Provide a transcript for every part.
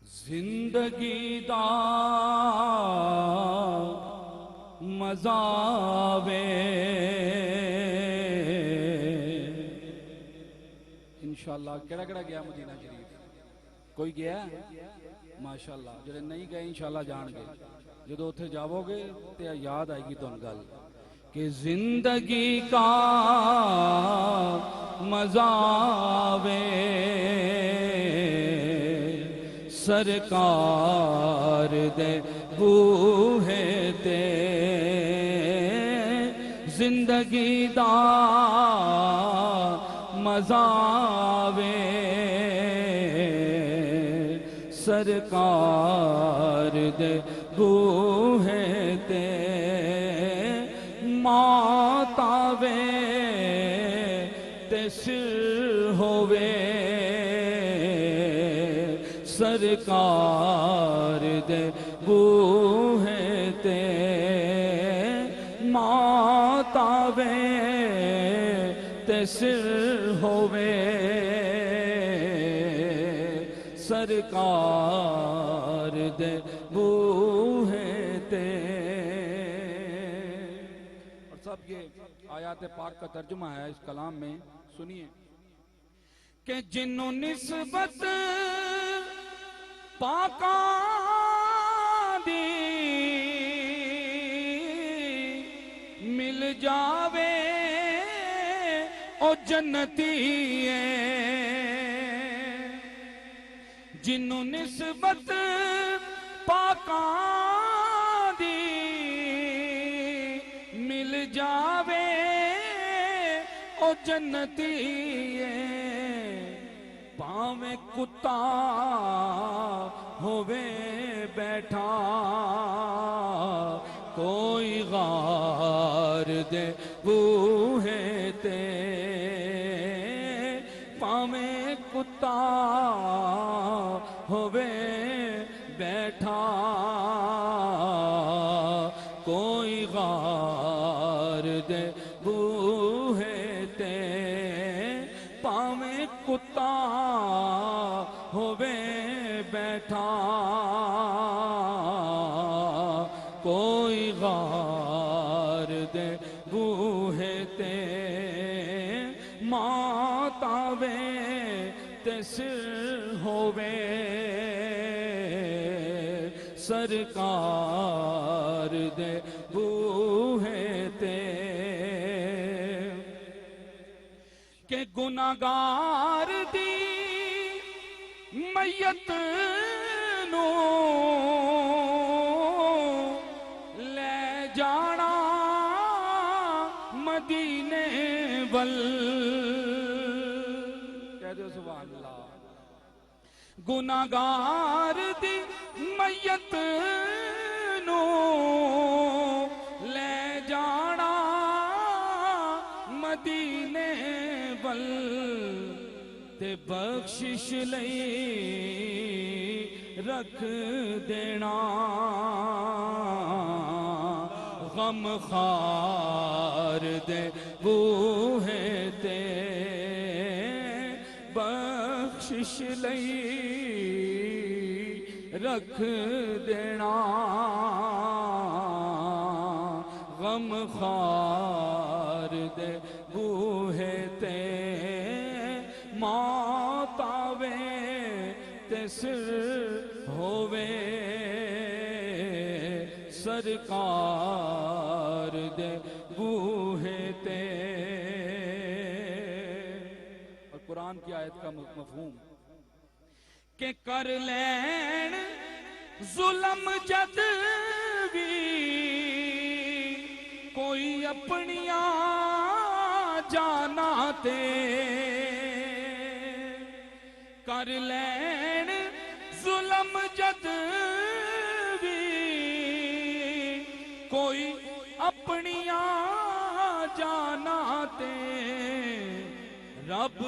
زندگی دا مزاوے انشاءاللہ کیڑا کیڑا گیا مدینہ شریف؟ کوئی گیا؟ ماشاءاللہ جڑے نہیں گئے انشاءاللہ جان گے جدو اتھے جاؤ گے تو یاد آئے گی تو گل کہ زندگی کا مزاوے سرکار دے بوہے تے زندگی دا مزاوے سرکار دے بوہے تے موت آوے تے سر ہووے سرکار دے بوہے تے موت آوے تے سر ہووے سرکار دے بوہے تے۔ اور سب یہ آیات پاک کا ترجمہ ہے اس کلام میں، سنیے کہ جنوں نسبت پاکاں دی مل جاوے او جنتی ہے، جنوں نسبت پاکاں دی مل جاوے او جنتی ہے، پاویں کتا ہووے بیٹھا کوئی غار دے بوہے تے، پاویں کتا ہووے بیٹھا کوئی غار دے بوہے تے، پاویں کتا ہووے بیٹھا کوئی غار دے بوہے تے، موت آوے تے سر ہووے سرکار دے بوہے تے، کہ گناہگار دی میت نو لے جانا مدینے ول، کہہ دو سبحان اللہ، گناہگار دی میت نو لے جانا مدینے ول تے بخشش لئی رکھ دینا غم خار دے بوہے تے، بخشش لئی رکھ دینا غم خار دے بوہے تے، موت آوے تے سر ہووے سرکار دے بوہے تے۔ اور قرآن کی آیت کا مفہوم کہ کر لین ظلم جد بھی کوئی اپنیاں جانا تے، کر لین ظلم جد بھی کوئی اپنیاں جانا تے، رب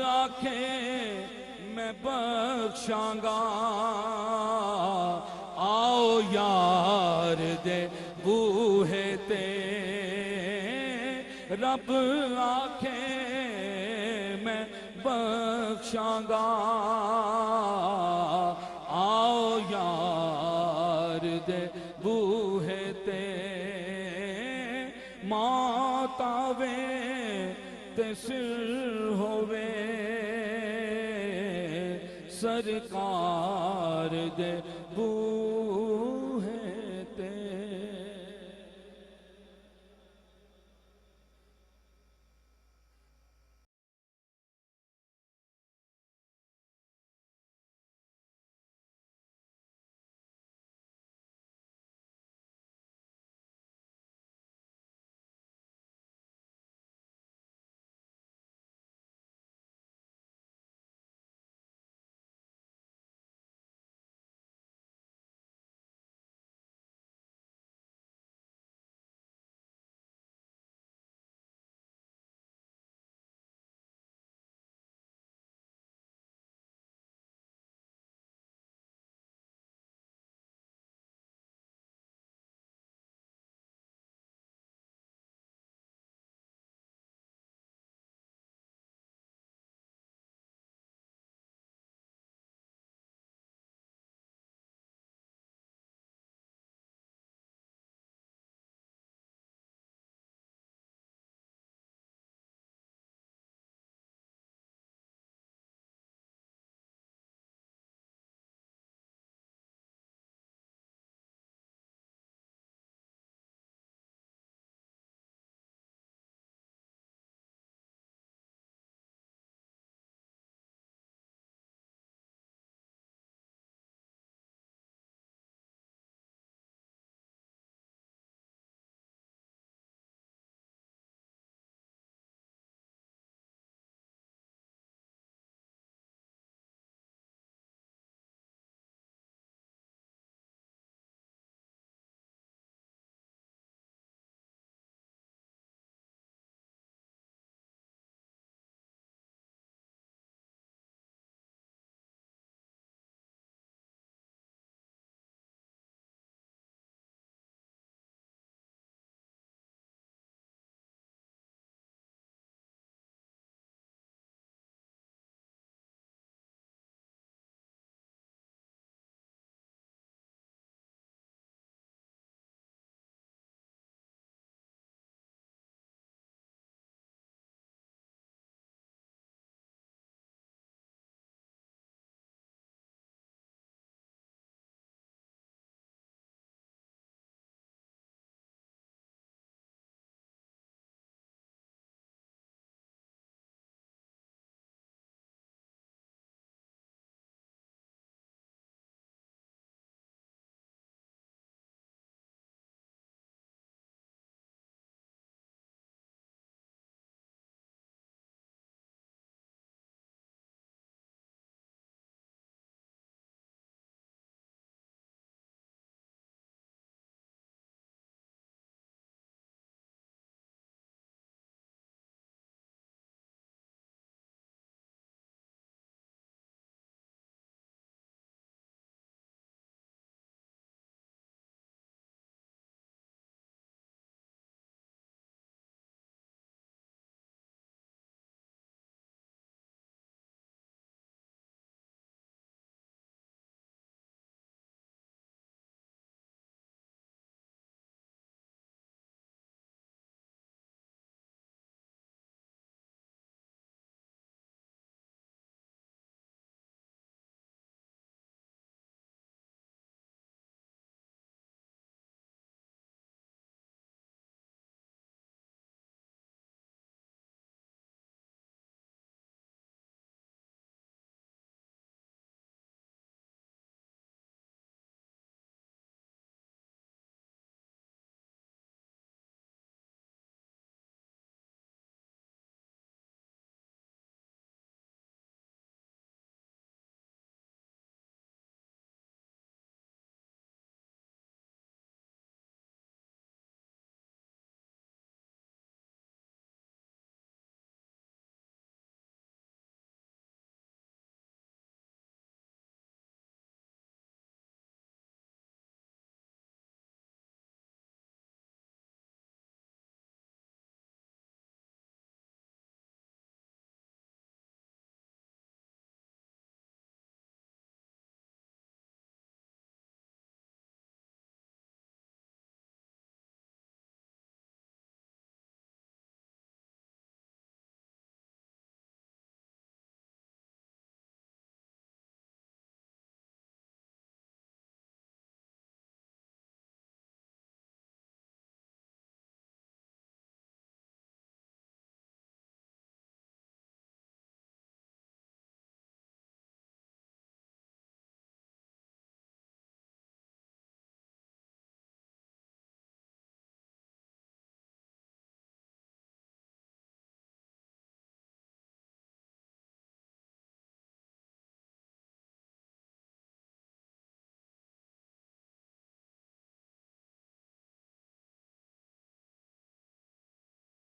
آکھے میں بخشاں گا آؤ یار دے بوہے تے، رب آکھے میں بخشاں گا آؤ یار دے بوہے تے موت آوے تے سر ہووے سرکار دے بوہے